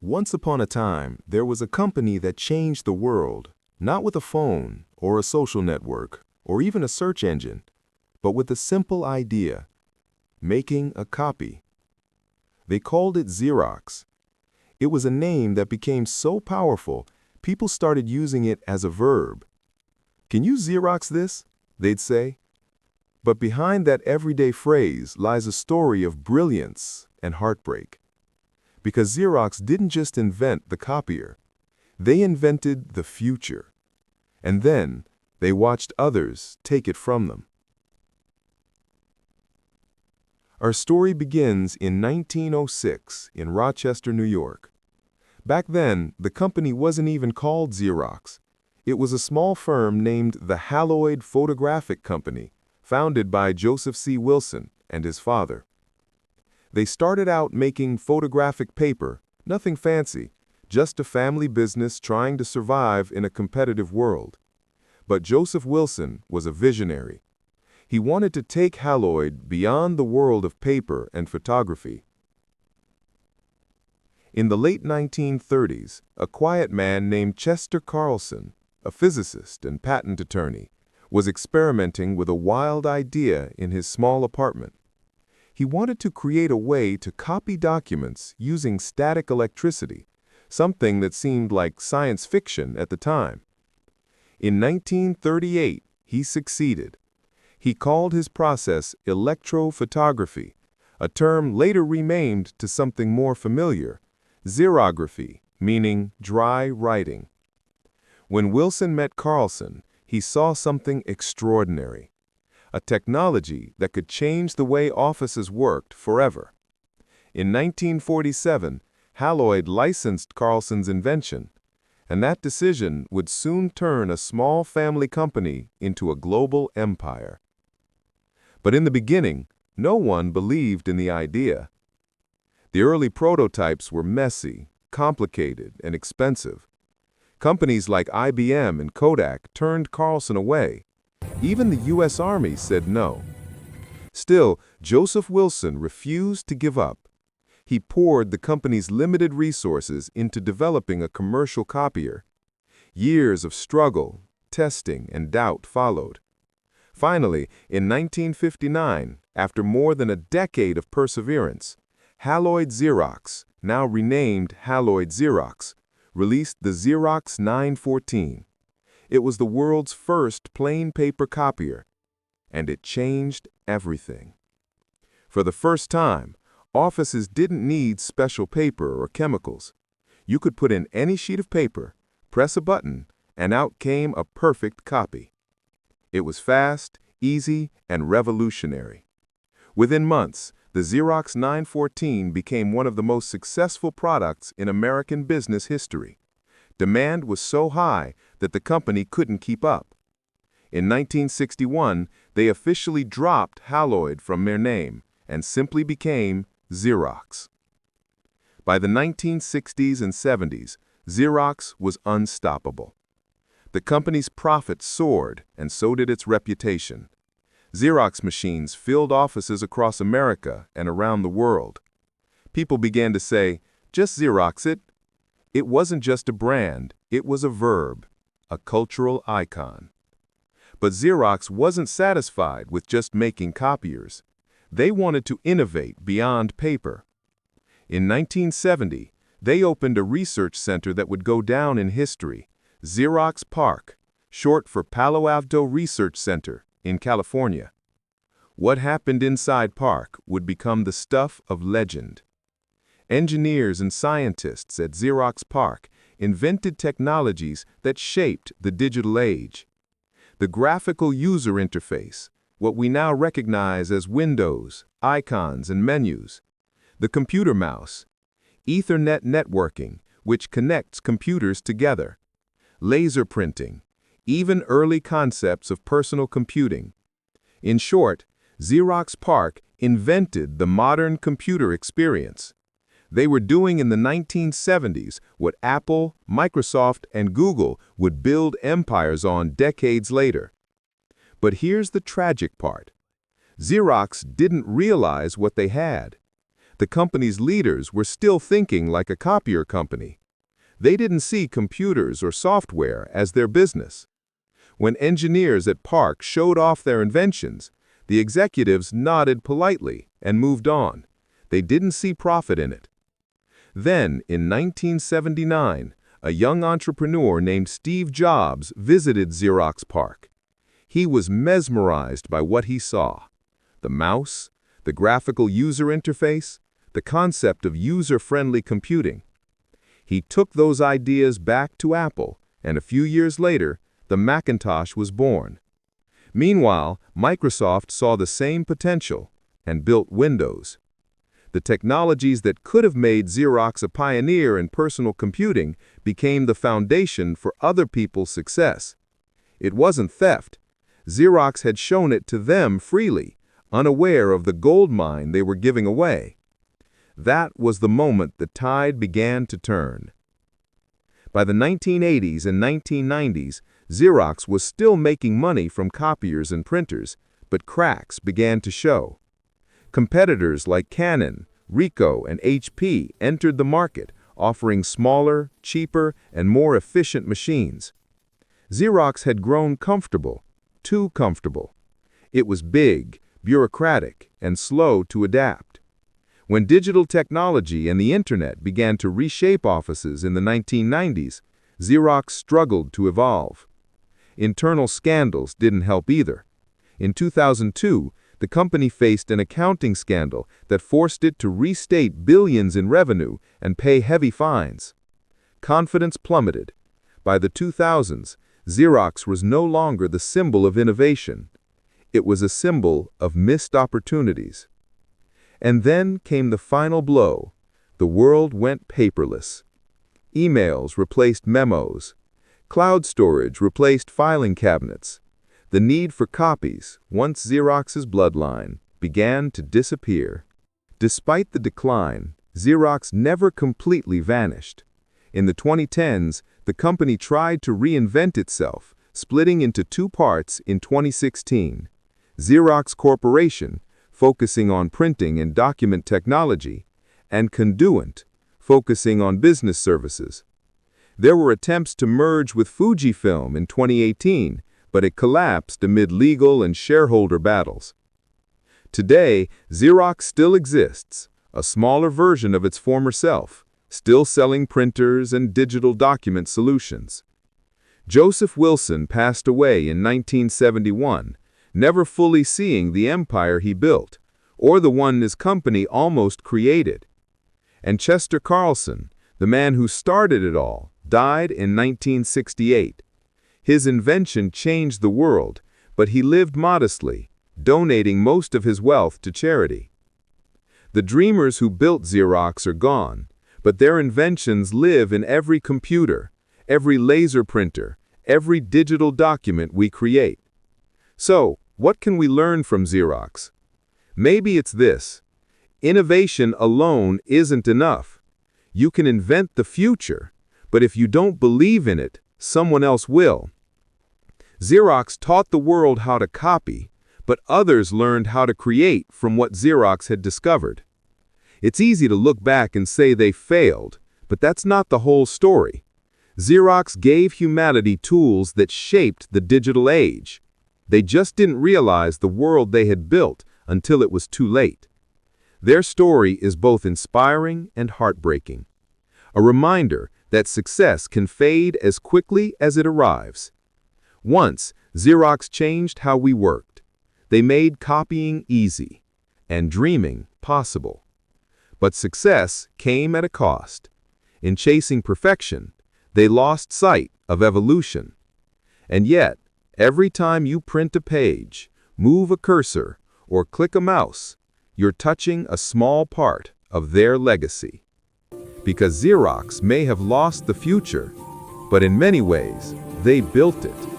Once upon a time, there was a company that changed the world, not with a phone or a social network or even a search engine, but with a simple idea: making a copy. They called it Xerox. It was a name that became so powerful, people started using it as a verb. "Can you Xerox this?" they'd say. But behind that everyday phrase lies a story of brilliance and heartbreak. Because Xerox didn't just invent the copier, they invented the future. And then they watched others take it from them. Our story begins in 1906 in Rochester, New York. Back then, the company wasn't even called Xerox. It was a small firm named the Haloid Photographic Company, founded by Joseph C. Wilson and his father. They started out making photographic paper, nothing fancy, just a family business trying to survive in a competitive world. But Joseph Wilson was a visionary. He wanted to take Haloid beyond the world of paper and photography. In the late 1930s, a quiet man named Chester Carlson, a physicist and patent attorney, was experimenting with a wild idea in his small apartment. He wanted to create a way to copy documents using static electricity, something that seemed like science fiction at the time. In 1938, he succeeded. He called his process electrophotography, a term later renamed to something more familiar: xerography, meaning dry writing. When Wilson met Carlson, he saw something extraordinary: a technology that could change the way offices worked forever. In 1947, Haloid licensed Carlson's invention, and that decision would soon turn a small family company into a global empire. But in the beginning, no one believed in the idea. The early prototypes were messy, complicated, and expensive. Companies like IBM and Kodak turned Carlson away. Even the U.S. Army said no. Still, Joseph Wilson refused to give up. He poured the company's limited resources into developing a commercial copier. Years of struggle, testing, and doubt followed. Finally, in 1959, after more than a decade of perseverance, Haloid Xerox, now renamed Haloid Xerox, released the Xerox 914. It was the world's first plain paper copier, and it changed everything. For the first time, offices didn't need special paper or chemicals. You could put in any sheet of paper, press a button, and out came a perfect copy. It was fast, easy, and revolutionary. Within months, the Xerox 914 became one of the most successful products in American business history. Demand was so high that the company couldn't keep up. In 1961, they officially dropped Haloid from their name and simply became Xerox. By the 1960s and 70s, Xerox was unstoppable. The company's profits soared, and so did its reputation. Xerox machines filled offices across America and around the world. People began to say, "Just Xerox it." It wasn't just a brand, it was a verb, a cultural icon. But Xerox wasn't satisfied with just making copiers. They wanted to innovate beyond paper. In 1970, they opened a research center that would go down in history, Xerox PARC, short for Palo Alto Research Center, in California. What happened inside PARC would become the stuff of legend. Engineers and scientists at Xerox PARC invented technologies that shaped the digital age. The graphical user interface, what we now recognize as windows, icons, and menus. The computer mouse. Ethernet networking, which connects computers together. Laser printing. Even early concepts of personal computing. In short, Xerox PARC invented the modern computer experience. They were doing in the 1970s what Apple, Microsoft, and Google would build empires on decades later. But here's the tragic part. Xerox didn't realize what they had. the company's leaders were still thinking like a copier company. They didn't see computers or software as their business. When engineers at PARC showed off their inventions, the executives nodded politely and moved on. They didn't see profit in it. Then, in 1979, a young entrepreneur named Steve Jobs visited Xerox PARC. He was mesmerized by what he saw: the mouse, the graphical user interface, the concept of user-friendly computing. He took those ideas back to Apple, and a few years later, the Macintosh was born. Meanwhile, Microsoft saw the same potential and built Windows. The technologies that could have made Xerox a pioneer in personal computing became the foundation for other people's success. It wasn't theft. Xerox had shown it to them freely, unaware of the gold mine they were giving away. That was the moment the tide began to turn. By the 1980s and 1990s, Xerox was still making money from copiers and printers, but cracks began to show. Competitors like Canon, Ricoh, and HP entered the market, offering smaller, cheaper, and more efficient machines. Xerox had grown comfortable, too comfortable. It was big, bureaucratic, and slow to adapt. When digital technology and the internet began to reshape offices in the 1990s, Xerox struggled to evolve. Internal scandals didn't help either. In 2002, the company faced an accounting scandal that forced it to restate billions in revenue and pay heavy fines. Confidence plummeted. By the 2000s, Xerox was no longer the symbol of innovation. It was a symbol of missed opportunities. And then came the final blow. The world went paperless. Emails replaced memos. Cloud storage replaced filing cabinets. The need for copies, once Xerox's bloodline, began to disappear. Despite the decline, Xerox never completely vanished. In the 2010s, the company tried to reinvent itself, splitting into two parts in 2016. Xerox Corporation, focusing on printing and document technology, and Conduent, focusing on business services. There were attempts to merge with Fujifilm in 2018, but it collapsed amid legal and shareholder battles. Today, Xerox still exists, a smaller version of its former self, still selling printers and digital document solutions. Joseph Wilson passed away in 1971, never fully seeing the empire he built, or the one his company almost created. And Chester Carlson, the man who started it all, died in 1968. His invention changed the world, but he lived modestly, donating most of his wealth to charity. The dreamers who built Xerox are gone, but their inventions live in every computer, every laser printer, every digital document we create. So, what can we learn from Xerox? Maybe it's this: innovation alone isn't enough. You can invent the future, but if you don't believe in it, someone else will. Xerox taught the world how to copy, but others learned how to create from what Xerox had discovered. It's easy to look back and say they failed, but that's not the whole story. Xerox gave humanity tools that shaped the digital age. They just didn't realize the world they had built until it was too late. Their story is both inspiring and heartbreaking. A reminder that success can fade as quickly as it arrives. Once, Xerox changed how we worked. They made copying easy and dreaming possible. But success came at a cost. In chasing perfection, they lost sight of evolution. And yet, every time you print a page, move a cursor, or click a mouse, you're touching a small part of their legacy. Because Xerox may have lost the future, but in many ways, they built it.